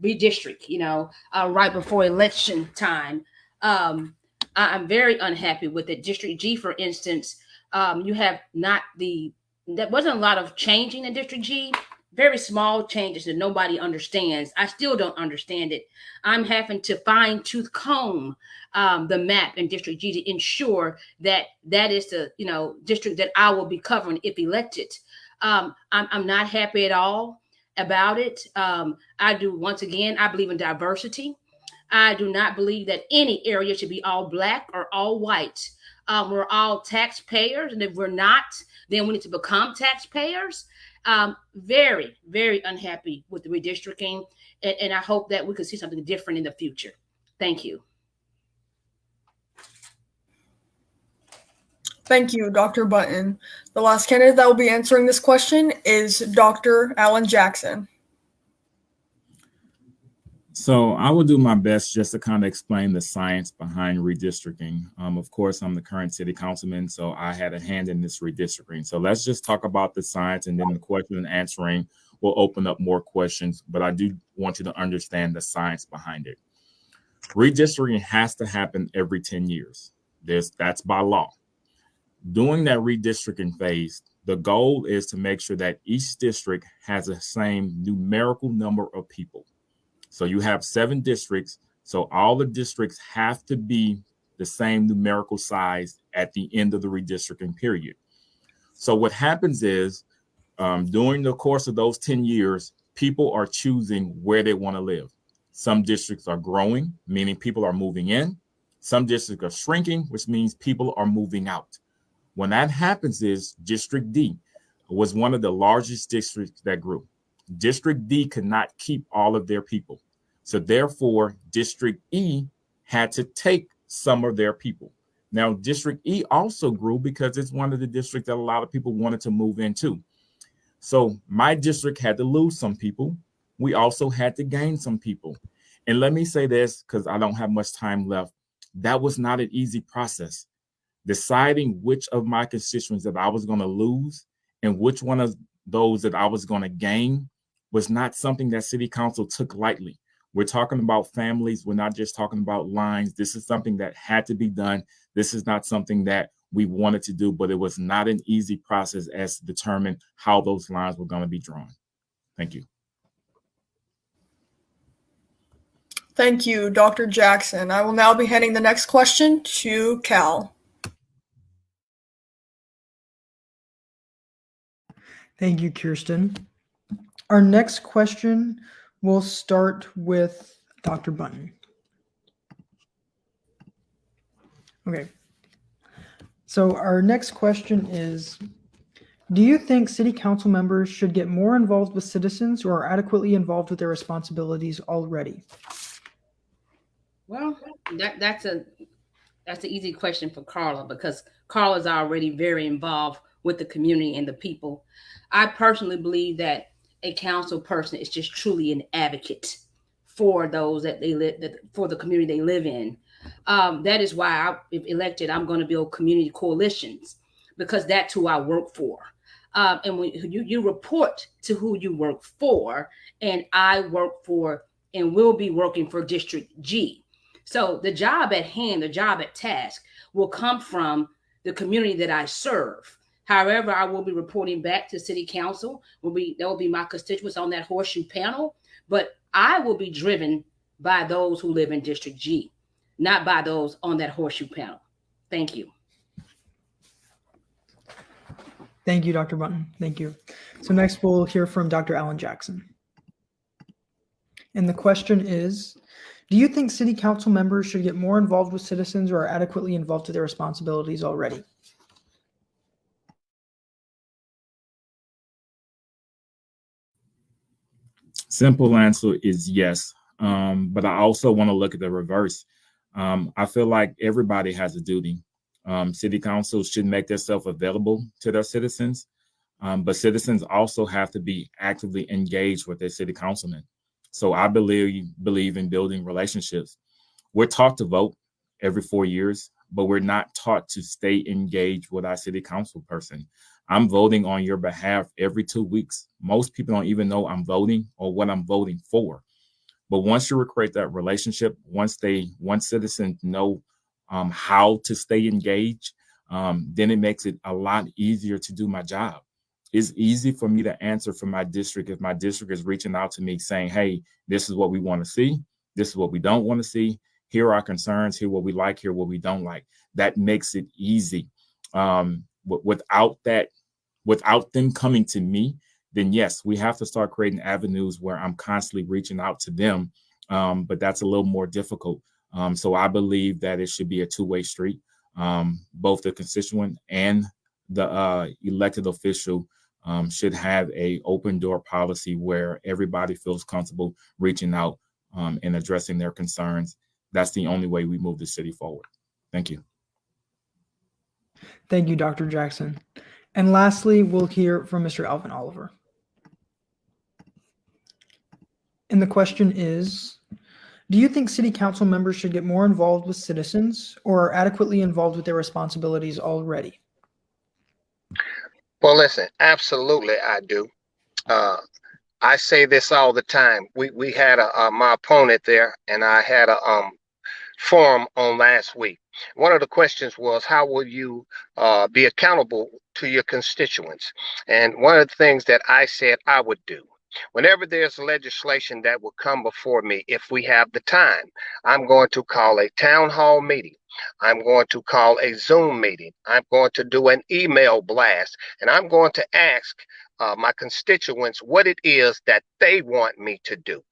redistrict, right before election time. I'm very unhappy with it. District G, for instance, you have there wasn't a lot of changing in District G. Very small changes that nobody understands. I still don't understand it. I'm having to fine tooth comb the map in District G to ensure that is the district that I will be covering if elected. I'm not happy at all about it. I believe in diversity. I do not believe that any area should be all black or all white. We're all taxpayers, and if we're not, then we need to become taxpayers. Very, very unhappy with the redistricting, and I hope that we could see something different in the future. Thank you. Thank you, Dr. Buntyn. The last candidate that will be answering this question is Dr. Alan Jackson. So I will do my best just to kind of explain the science behind redistricting. Of course, I'm the current city councilman, so I had a hand in this redistricting. So let's just talk about the science, and then the question and answering will open up more questions. But I do want you to understand the science behind it. Redistricting has to happen every 10 years. That's by law. During that redistricting phase, the goal is to make sure that each district has the same numerical number of people. So you have 7 districts. So all the districts have to be the same numerical size at the end of the redistricting period. So what happens is during the course of those 10 years, people are choosing where they want to live. Some districts are growing, meaning people are moving in. Some districts are shrinking, which means people are moving out. When that happens is District D was one of the largest districts that grew. District D could not keep all of their people. So therefore, District E had to take some of their people. Now, District E also grew because it's one of the districts that a lot of people wanted to move into. So my district had to lose some people. We also had to gain some people. And let me say this, because I don't have much time left. That was not an easy process. Deciding which of my constituents that I was going to lose and which one of those that I was going to gain was not something that city council took lightly. We're talking about families. We're not just talking about lines. This is something that had to be done. This is not something that we wanted to do, but it was not an easy process as to determine how those lines were going to be drawn. Thank you. Thank you, Dr. Jackson. I will now be handing the next question to Cal. Thank you, Kyrsten. Our next question will start with Dr. Buntyn. Okay. So our next question is, do you think city council members should get more involved with citizens or are adequately involved with their responsibilities already? Well, that's an easy question for Carla, because Carla's already very involved with the community and the people. I personally believe that a council person is just truly an advocate for those that they live, for the community they live in. That is why, if elected, I'm going to build community coalitions, because that's who I work for. And when you report to who you work for, and I work for and will be working for District G. So the job at hand, the job at task will come from the community that I serve. However, I will be reporting back to city council. That will be my constituents on that horseshoe panel, but I will be driven by those who live in District G. not by those on that horseshoe panel. Thank you. Thank you, Dr. Buntyn. Thank you. So next we'll hear from Dr. Allen Jackson. And the question is, do you think city council members should get more involved with citizens or are adequately involved to their responsibilities already? Simple answer is yes. But I also want to look at the reverse. I feel like everybody has a duty. City councils should make themselves available to their citizens, but citizens also have to be actively engaged with their city councilmen. So I believe in building relationships. We're taught to vote every 4 years, but we're not taught to stay engaged with our city council person. I'm voting on your behalf every 2 weeks. Most people don't even know I'm voting or what I'm voting for. But once you create that relationship, once citizens know how to stay engaged, then it makes it a lot easier to do my job. It's easy for me to answer for my district if my district is reaching out to me saying, hey, this is what we want to see. This is what we don't want to see. Here are our concerns. Here what we like. Here what we don't like. That makes it easy. Without them coming to me, then yes, we have to start creating avenues where I'm constantly reaching out to them. But that's a little more difficult. So I believe that it should be a two-way street. Both the constituent and the elected official should have a open door policy where everybody feels comfortable reaching out and addressing their concerns. That's the only way we move the city forward. Thank you. Thank you, Dr. Jackson. And lastly, we'll hear from Mr. Alvin Oliver. And the question is, do you think city council members should get more involved with citizens or are adequately involved with their responsibilities already? Well, listen, absolutely, I do. I say this all the time. We had my opponent there, and I had a forum on last week. One of the questions was, how will you be accountable to your constituents? And one of the things that I said I would do, whenever there's legislation that will come before me, if we have the time, I'm going to call a town hall meeting. I'm going to call a Zoom meeting. I'm going to do an email blast, and I'm going to ask my constituents what it is that they want me to do.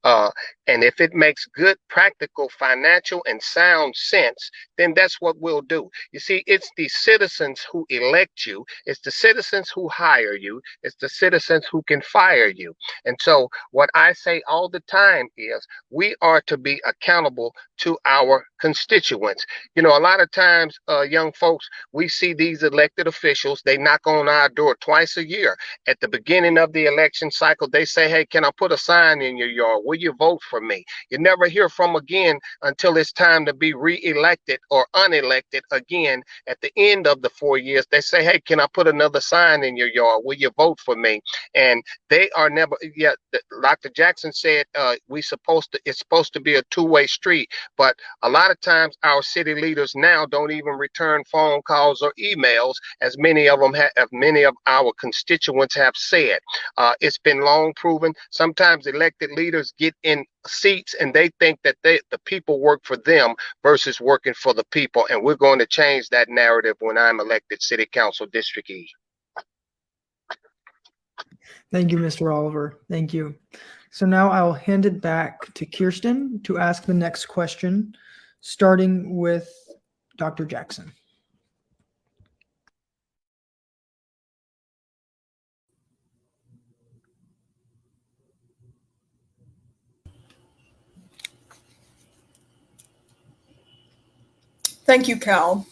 And if it makes good, practical, financial, and sound sense, then that's what we'll do. You see, it's the citizens who elect you. It's the citizens who hire you. It's the citizens who can fire you. And so what I say all the time is we are to be accountable to our constituents. You know, a lot of times, young folks, we see these elected officials, they knock on our door twice a year. At the beginning of the election cycle, they say, hey, can I put a sign in your yard? Will you vote for me? You never hear from again until it's time to be re-elected or unelected again. At the end of the 4 years, they say, hey, can I put another sign in your yard? Will you vote for me? And they are never, yeah, Dr. Jackson said it's supposed to be a two-way street, but a lot of times our city leaders now don't even return phone calls or emails, as many of our constituents have said. It's been long proven. Sometimes elected leaders get in seats and they think that the people work for them versus working for the people. And we're going to change that narrative when I'm elected City Council District E. Thank you, Mr. Oliver. Thank you. So now I'll hand it back to Kyrsten to ask the next question, starting with Dr. Jackson. Thank you, Cal.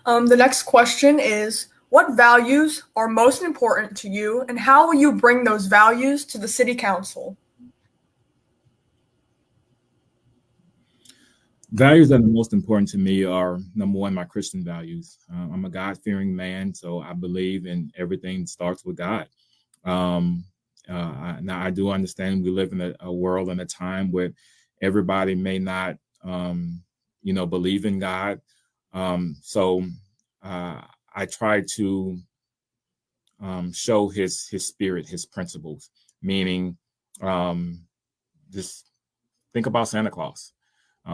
The next question is, what values are most important to you, and how will you bring those values to the City Council? Values that are most important to me are, number one, my Christian values. I'm a God-fearing man, so I believe in everything starts with God. Now, I do understand we live in a world and a time where everybody may not, believe in God. So I try to show his spirit, his principles, meaning just think about Santa Claus.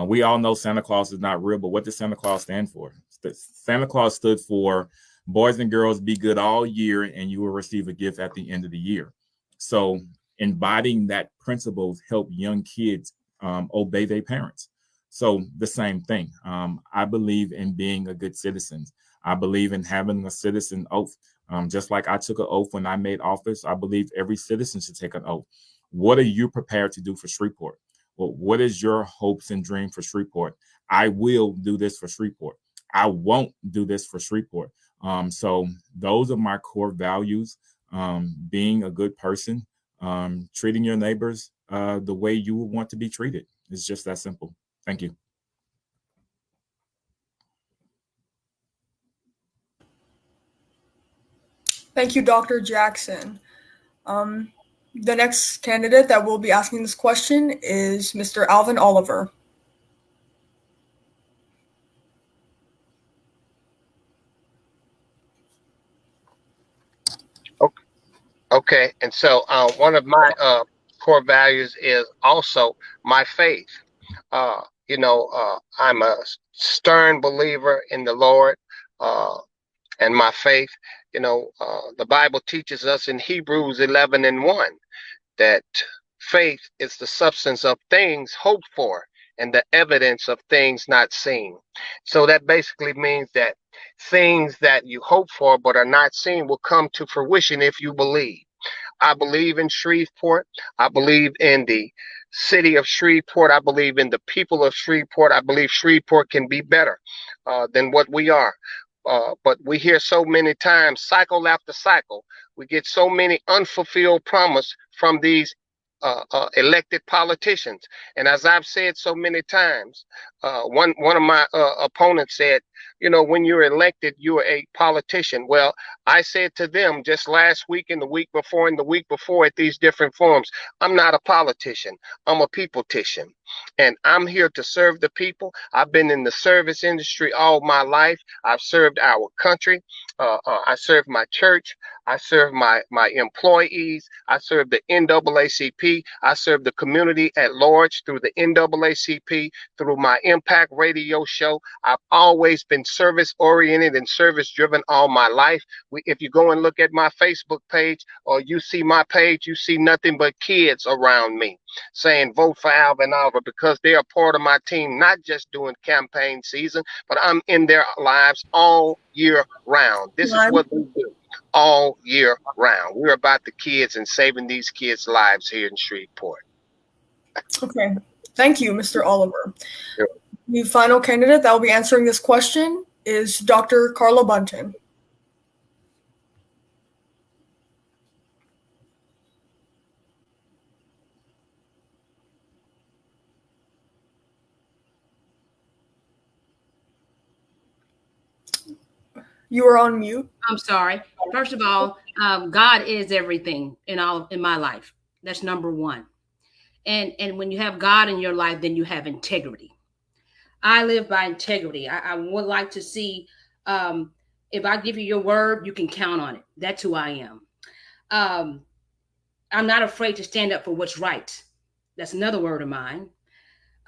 We all know Santa Claus is not real, but what does Santa Claus stand for? Santa Claus stood for boys and girls be good all year, and you will receive a gift at the end of the year. So embodying that principles help young kids obey their parents. So the same thing. I believe in being a good citizen. I believe in having a citizen oath. Just like I took an oath when I made office, I believe every citizen should take an oath. What are you prepared to do for Shreveport? Well, what is your hopes and dream for Shreveport? I will do this for Shreveport. I won't do this for Shreveport. So those are my core values. Being a good person, treating your neighbors the way you would want to be treated. It's just that simple. Thank you. Thank you, Dr. Jackson. The next candidate that will be asking this question is Mr. Alvin Oliver. Okay, and so one of my core values is also my faith. I'm a stern believer in the Lord and my faith. The Bible teaches us in Hebrews 11:1 that faith is the substance of things hoped for and the evidence of things not seen. So that basically means that things that you hope for but are not seen will come to fruition if you believe. I believe in Shreveport. I believe in the city of Shreveport. I believe in the people of Shreveport. I believe Shreveport can be better than what we are. But we hear so many times, cycle after cycle, we get so many unfulfilled promises from these elected politicians. And as I've said so many times, one of my opponents said, when you're elected, you're a politician. Well, I said to them just last week and the week before and the week before at these different forums, I'm not a politician. I'm a people-tician. And I'm here to serve the people. I've been in the service industry all my life. I've served our country. I served my church. I serve my employees. I serve the NAACP. I serve the community at large through the NAACP, through my Impact Radio show. I've always been service oriented and service driven all my life. If you go and look at my Facebook page or you see my page, you see nothing but kids around me saying vote for Alvin Oliver, because they are part of my team, not just during campaign season, but I'm in their lives all year round. This is what we do all year round. We're about the kids and saving these kids' lives here in Shreveport. Okay. Thank you, Mr. Oliver. Sure. The final candidate that will be answering this question is Dr. Carla Buntyn. You are on mute. I'm sorry. First of all, God is everything in my life. That's number one. And when you have God in your life, then you have integrity. I live by integrity. I would like to see, if I give you your word, you can count on it. That's who I am. I'm not afraid to stand up for what's right. That's another word of mine.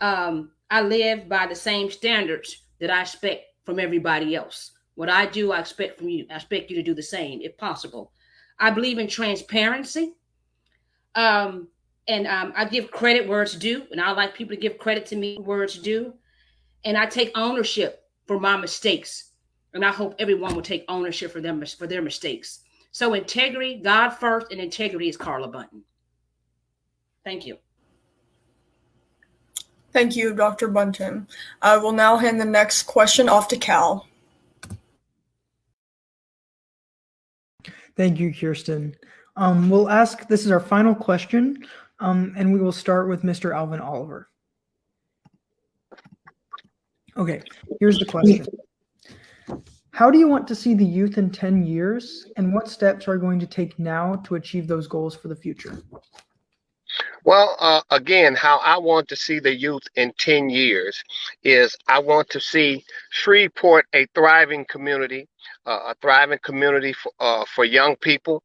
I live by the same standards that I expect from everybody else. What I do, I expect from you. I expect you to do the same, if possible. I believe in transparency. And I give credit where it's due. And I like people to give credit to me where it's due. And I take ownership for my mistakes. And I hope everyone will take ownership for their mistakes. So integrity, God first, and integrity is Carla Buntyn. Thank you. Thank you, Dr. Buntyn. I will now hand the next question off to Cal. Thank you, Kyrsten. We'll ask, this is our final question, and we will start with Mr. Alvin Oliver. Okay, here's the question. How do you want to see the youth in 10 years, and what steps are you going to take now to achieve those goals for the future? Well, again, how I want to see the youth in 10 years is I want to see Shreveport a thriving community, for young people,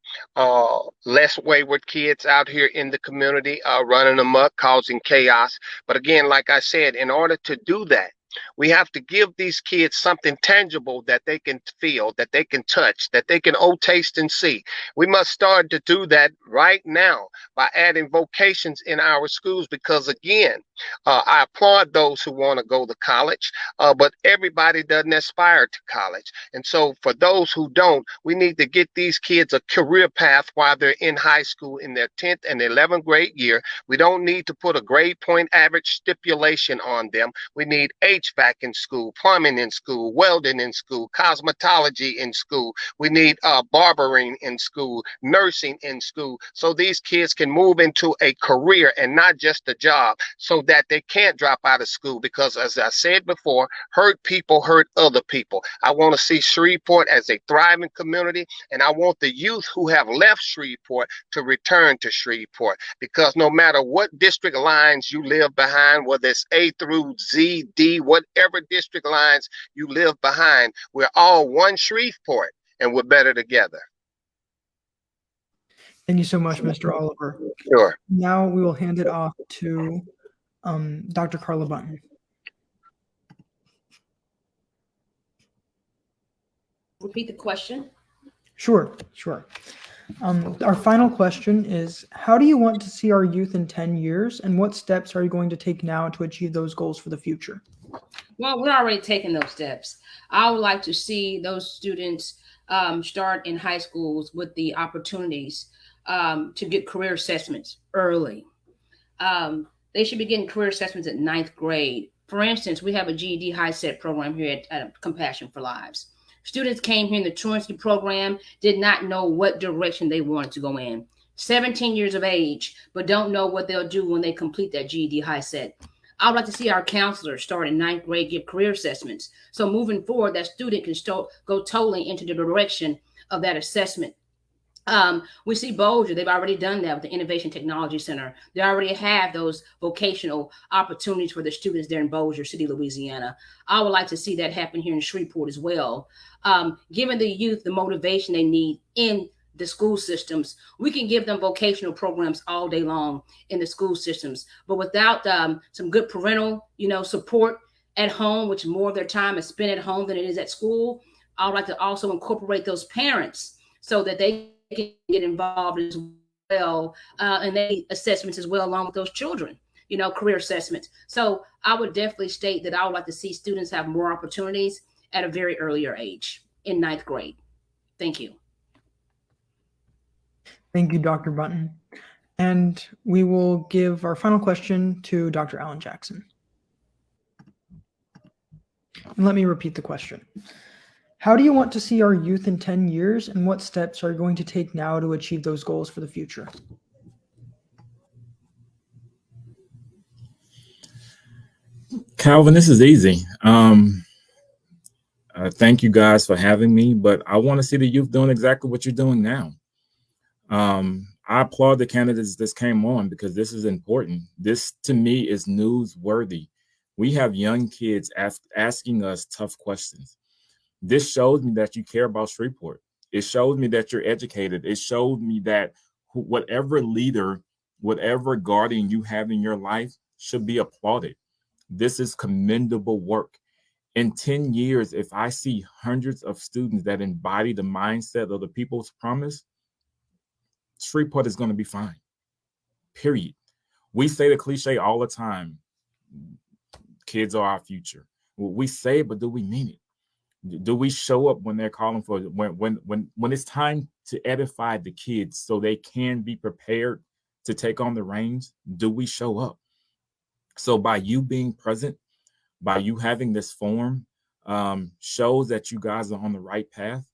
less wayward kids out here in the community running amok, causing chaos. But again, like I said, in order to do that, we have to give these kids something tangible that they can feel, that they can touch, that they can taste and see. We must start to do that right now by adding vocations in our schools because, again, I applaud those who want to go to college, but everybody doesn't aspire to college. And so for those who don't, we need to get these kids a career path while they're in high school in their 10th and 11th grade year. We don't need to put a grade point average stipulation on them. We need HVAC in school, plumbing in school, welding in school, cosmetology in school. We need barbering in school, nursing in school, so these kids can move into a career and not just a job, so that they can't drop out of school. Because as I said before, hurt people hurt other people. I want to see Shreveport as a thriving community, and I want the youth who have left Shreveport to return to Shreveport, because no matter what district lines you live behind, whether it's A through Z, D, whatever district lines you live behind, we're all one Shreveport and we're better together. Thank you so much, Mr. Oliver. Sure. Now we will hand it off to Dr. Carla Buntyn. Repeat the question. Sure. Our final question is, how do you want to see our youth in 10 years, and what steps are you going to take now to achieve those goals for the future? Well, we're already taking those steps. I would like to see those students start in high schools with the opportunities to get career assessments early. They should be getting career assessments at 9th grade. For instance, we have a GED high set program here at Compassion for Lives. Students came here in the truancy program, did not know what direction they wanted to go in. 17 years of age, but don't know what they'll do when they complete that GED high set. I would like to see our counselors start in 9th grade, get career assessments. So moving forward, that student can go totally into the direction of that assessment. We see Bossier, they've already done that with the Innovation Technology Center. They already have those vocational opportunities for the students there in Bossier City, Louisiana. I would like to see that happen here in Shreveport as well. Giving the youth the motivation they need in the school systems. We can give them vocational programs all day long in the school systems, but without some good parental, support at home, which more of their time is spent at home than it is at school, I would like to also incorporate those parents so that they can get involved as well, and they assessments as well along with those children, career assessments. So I would definitely state that I would like to see students have more opportunities at a very earlier age in 9th grade. Thank you. Thank you, Dr. Buntyn. And we will give our final question to Dr. Allen Jackson. And let me repeat the question. How do you want to see our youth in 10 years, and what steps are you going to take now to achieve those goals for the future? Calvin, this is easy. Thank you guys for having me, but I want to see the youth doing exactly what you're doing now. I applaud the candidates that came on because this is important. This, to me, is newsworthy. We have young kids asking us tough questions. This shows me that you care about Shreveport. It shows me that you're educated. It showed me that whatever leader, whatever guardian you have in your life should be applauded. This is commendable work. In 10 years, if I see hundreds of students that embody the mindset of the People's Promise, Shreveport is going to be fine, period. We say the cliche all the time, kids are our future. We say it, but do we mean it? Do we show up when they're calling for when it's time to edify the kids so they can be prepared to take on the reins? Do we show up? So by you being present, by you having this forum, shows that you guys are on the right path.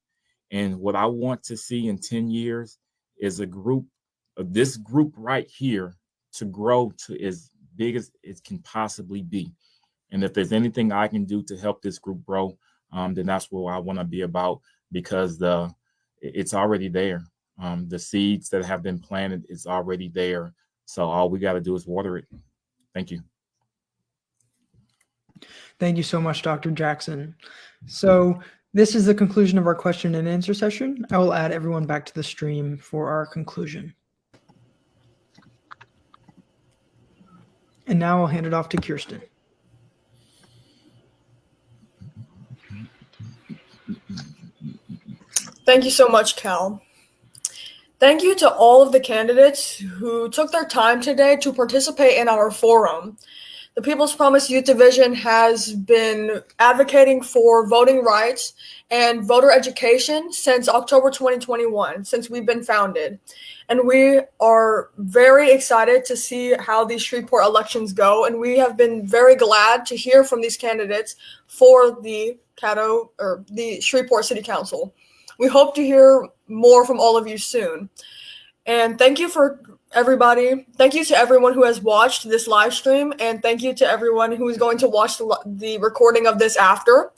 And what I want to see in 10 years is a group of this group right here to grow to as big as it can possibly be. And if there's anything I can do to help this group grow, then that's what I want to be about, because it's already there. The seeds that have been planted is already there So all we got to do is water it. Thank you. Thank you so much, Dr. Jackson. So this is the conclusion of our question and answer session. I will add everyone back to the stream for our conclusion. And now I'll hand it off to Kyrsten. Thank you so much, Cal. Thank you to all of the candidates who took their time today to participate in our forum. The People's Promise Youth Division has been advocating for voting rights and voter education since October 2021, since we've been founded. And we are very excited to see how these Shreveport elections go. And we have been very glad to hear from these candidates for the Shreveport City Council. We hope to hear more from all of you soon. And thank you for everybody. Thank you to everyone who has watched this live stream, and thank you to everyone who is going to watch the recording of this after.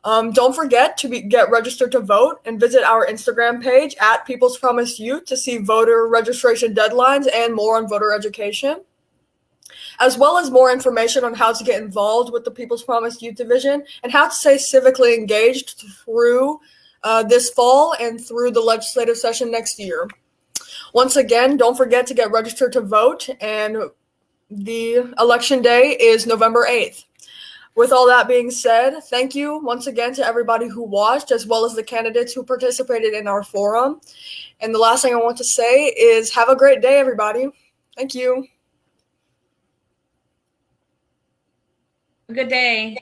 Don't forget to get registered to vote and visit our Instagram page at People's Promise Youth to see voter registration deadlines and more on voter education, as well as more information on how to get involved with the People's Promise Youth Division and how to stay civically engaged through this fall and through the legislative session next year. Once again, don't forget to get registered to vote, and the election day is November 8th. With all that being said, thank you once again to everybody who watched, as well as the candidates who participated in our forum. And the last thing I want to say is have a great day, everybody. Thank you. Good day.